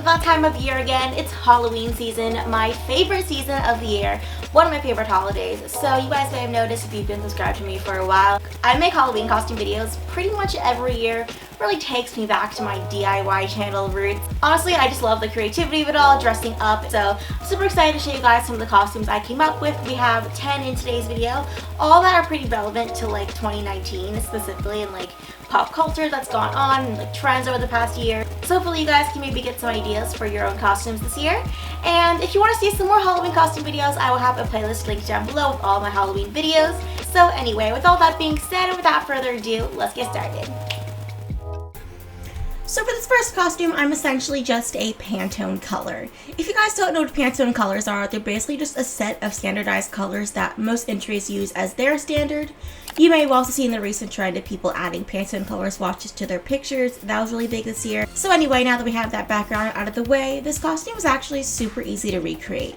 that time of year again. It's Halloween season, my favorite season of the year, one of my favorite holidays. So you guys may have noticed if you've been subscribed to me for a while, I make Halloween costume videos pretty much every year. Really takes me back to my DIY channel roots. Honestly, I just love the creativity of it all, dressing up. So I'm super excited to show you guys some of the costumes I came up with. We have 10 in today's video, all that are pretty relevant to like 2019 specifically, and like pop culture that's gone on and like trends over the past year. So hopefully you guys can maybe get some ideas for your own costumes this year. And if you want to see some more Halloween costume videos, I will have a playlist linked down below with all my Halloween videos. So anyway, with all that being said and without further ado, let's get started. So for this first costume, I'm essentially just a Pantone color. If you guys don't know what Pantone colors are, they're basically just a set of standardized colors that most entries use as their standard. You may have also seen the recent trend of people adding Pantone color swatches to their pictures. That was really big this year. So anyway, now that we have that background out of the way, this costume was actually super easy to recreate.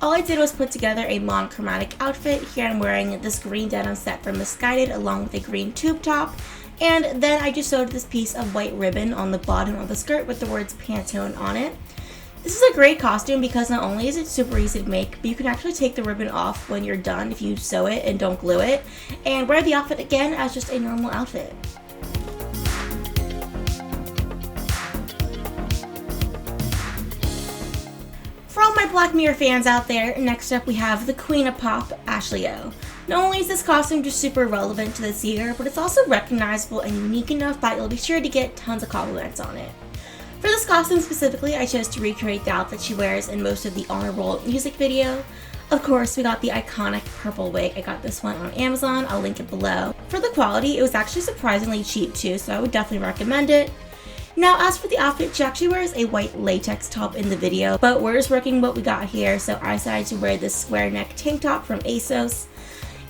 All I did was put together a monochromatic outfit. Here I'm wearing this green denim set from Misguided along with a green tube top. And then I just sewed this piece of white ribbon on the bottom of the skirt with the words Pantone on it. This is a great costume because not only is it super easy to make, but you can actually take the ribbon off when you're done if you sew it and don't glue it, and wear the outfit again as just a normal outfit. For all my Black Mirror fans out there, next up we have the Queen of Pop, Ashely. Not only is this costume just super relevant to this year, but it's also recognizable and unique enough that you'll be sure to get tons of compliments on it. For this costume specifically, I chose to recreate the outfit she wears in most of the Honor Roll music video. Of course, we got the iconic purple wig. I got this one on Amazon, I'll link it below. For the quality, it was actually surprisingly cheap too, so I would definitely recommend it. Now, as for the outfit, she actually wears a white latex top in the video, but we're just working what we got here, so I decided to wear this square neck tank top from ASOS.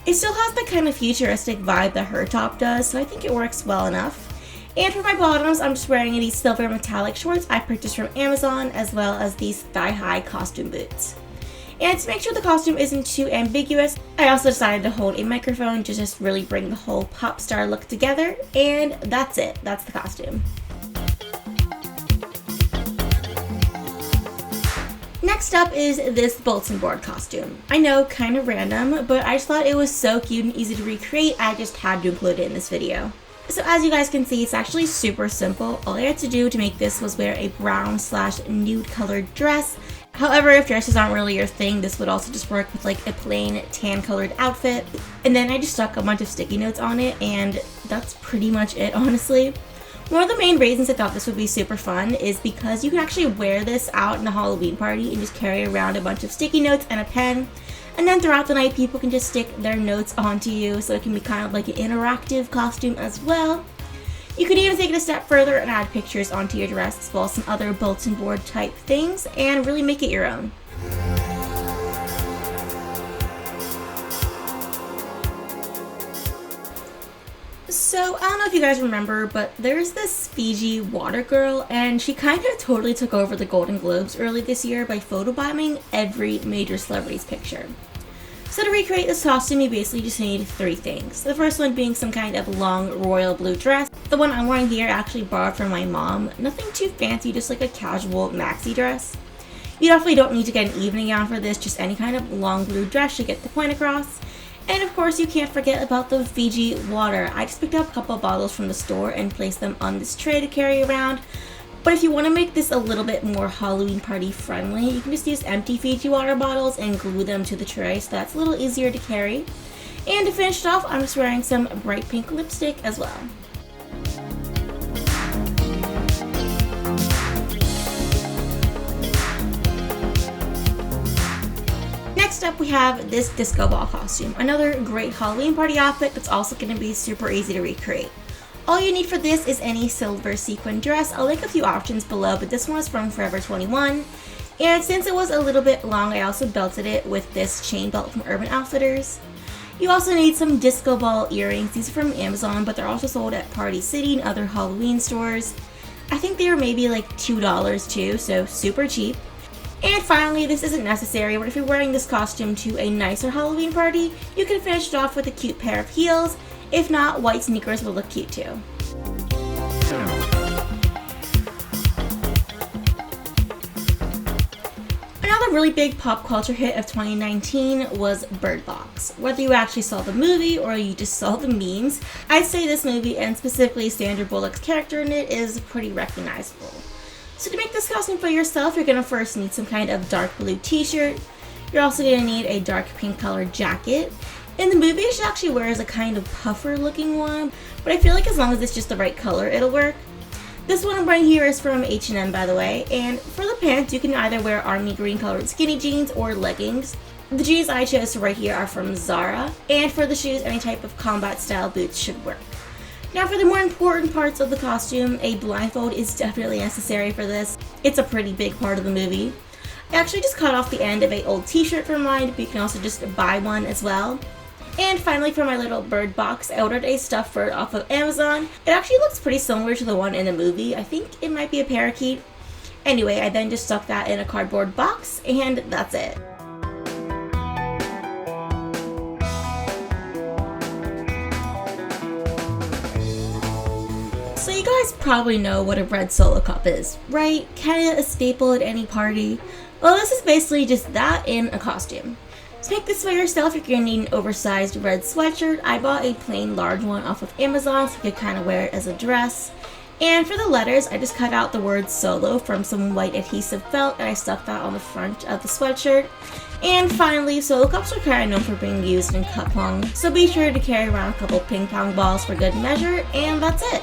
It still has the kind of futuristic vibe that her top does, so I think it works well enough. And for my bottoms, I'm just wearing these silver metallic shorts I purchased from Amazon, as well as these thigh-high costume boots. And to make sure the costume isn't too ambiguous, I also decided to hold a microphone to just really bring the whole pop star look together, and that's it. That's the costume. Next up is this bulletin board costume. I know, kind of random, but I just thought it was so cute and easy to recreate, I just had to include it in this video. So as you guys can see, it's actually super simple. All I had to do to make this was wear a brown/nude colored dress. However, if dresses aren't really your thing, this would also just work with like a plain tan colored outfit. And then I just stuck a bunch of sticky notes on it, and that's pretty much it, honestly. One of the main reasons I thought this would be super fun is because you can actually wear this out in a Halloween party and just carry around a bunch of sticky notes and a pen. And then throughout the night, people can just stick their notes onto you, so it can be kind of like an interactive costume as well. You could even take it a step further and add pictures onto your dress as well as some other bulletin board type things and really make it your own. So, I don't know if you guys remember, but there's this Figi water girl, and she kind of totally took over the Golden Globes early this year by photobombing every major celebrity's picture. So to recreate this costume, you basically just need three things. The first one being some kind of long royal blue dress. The one I'm wearing here I actually borrowed from my mom. Nothing too fancy, just like a casual maxi dress. You definitely don't need to get an evening gown for this, just any kind of long blue dress should get the point across. And of course, you can't forget about the Figi water. I just picked up a couple of bottles from the store and placed them on this tray to carry around. But if you want to make this a little bit more Halloween party friendly, you can just use empty Figi water bottles and glue them to the tray, so that's a little easier to carry. And to finish it off, I'm just wearing some bright pink lipstick as well. Next up, we have this disco ball costume, another great Halloween party outfit that's also going to be super easy to recreate. All you need for this is any silver sequin dress. I'll link a few options below, but this one is from Forever 21. And since it was a little bit long, I also belted it with this chain belt from Urban Outfitters. You also need some disco ball earrings. These are from Amazon, but they're also sold at Party City and other Halloween stores. I think they were maybe like $2 too, so super cheap. And finally, this isn't necessary, but if you're wearing this costume to a nicer Halloween party, you can finish it off with a cute pair of heels. If not, white sneakers will look cute too. one really big pop culture hit of 2019 was Bird Box. Whether you actually saw the movie or you just saw the memes, I'd say this movie, and specifically Sandra Bullock's character in it, is pretty recognizable. So to make this costume for yourself, you're going to first need some kind of dark blue t-shirt. You're also going to need a dark pink colored jacket. In the movie, she actually wears a kind of puffer looking one, but I feel like as long as it's just the right color, it'll work. This one I'm wearing here is from H&M, by the way, and for the pants, you can either wear army green colored skinny jeans or leggings. The jeans I chose right here are from Zara, and for the shoes, any type of combat style boots should work. Now for the more important parts of the costume, a blindfold is definitely necessary for this. It's a pretty big part of the movie. I actually just cut off the end of an old t-shirt from mine, but you can also just buy one as well. And finally, for my little bird box, I ordered a stuffed bird off of Amazon. It actually looks pretty similar to the one in the movie. I think it might be a parakeet. Anyway, I then just stuck that in a cardboard box, and that's it. So you guys probably know what a red solo cup is, right? Kinda a staple at any party. Well, this is basically just that in a costume. To make this for yourself, you're going to need an oversized red sweatshirt. I bought a plain large one off of Amazon so you could kind of wear it as a dress. And for the letters, I just cut out the word solo from some white adhesive felt and I stuck that on the front of the sweatshirt. And finally, solo cups are kind of known for being used in cup pong, so be sure to carry around a couple ping pong balls for good measure, and that's it.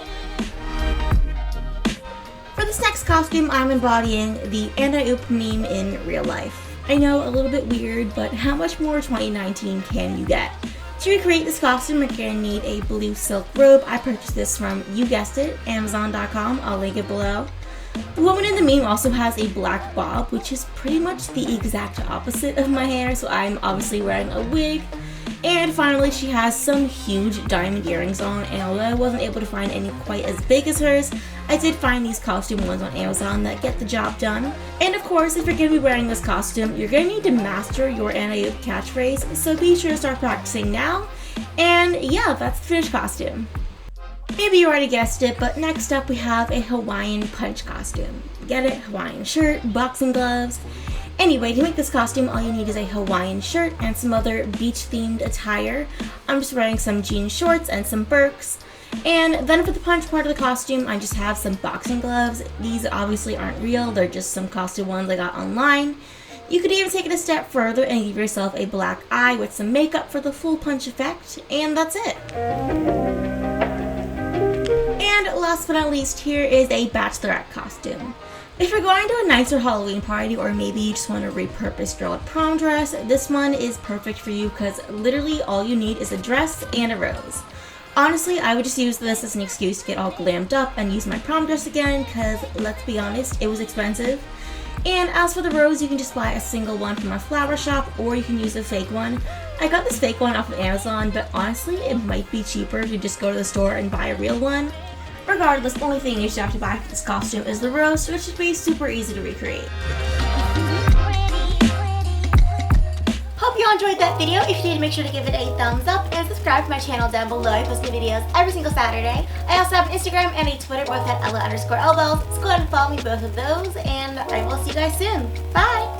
For this next costume, I'm embodying the anti-oop meme in real life. I know, a little bit weird, but how much more 2019 can you get? To recreate this costume, you're going to need a blue silk robe. I purchased this from, you guessed it, Amazon.com. I'll link it below. The woman in the meme also has a black bob, which is pretty much the exact opposite of my hair, so I'm obviously wearing a wig. And finally, she has some huge diamond earrings on, and although I wasn't able to find any quite as big as hers, I did find these costume ones on Amazon that get the job done. And of course, if you're going to be wearing this costume, you're going to need to master your anti-oop catchphrase, so be sure to start practicing now. And yeah, that's the finished costume. Maybe you already guessed it, but next up we have a Hawaiian punch costume. Get it? Hawaiian shirt, boxing gloves. Anyway, to make this costume, all you need is a Hawaiian shirt and some other beach-themed attire. I'm just wearing some jean shorts and some Birks. And then for the punch part of the costume, I just have some boxing gloves. These obviously aren't real, they're just some costume ones I got online. You could even take it a step further and give yourself a black eye with some makeup for the full punch effect, and that's it. And last but not least, here is a bachelorette costume. If you're going to a nicer Halloween party, or maybe you just want to repurpose girl at prom dress, this one is perfect for you because literally all you need is a dress and a rose. Honestly, I would just use this as an excuse to get all glammed up and use my prom dress again because, let's be honest, it was expensive. And as for the rose, you can just buy a single one from a flower shop, or you can use a fake one. I got this fake one off of Amazon, but honestly, it might be cheaper to just go to the store and buy a real one. Regardless, the only thing you should have to buy for this costume is the rose, which should be super easy to recreate. Hope you all enjoyed that video. If you did, make sure to give it a thumbs up and subscribe to my channel down below. I post new videos every single Saturday. I also have an Instagram and a Twitter, both at Ella_Elbells. So go ahead and follow me both of those, and I will see you guys soon. Bye!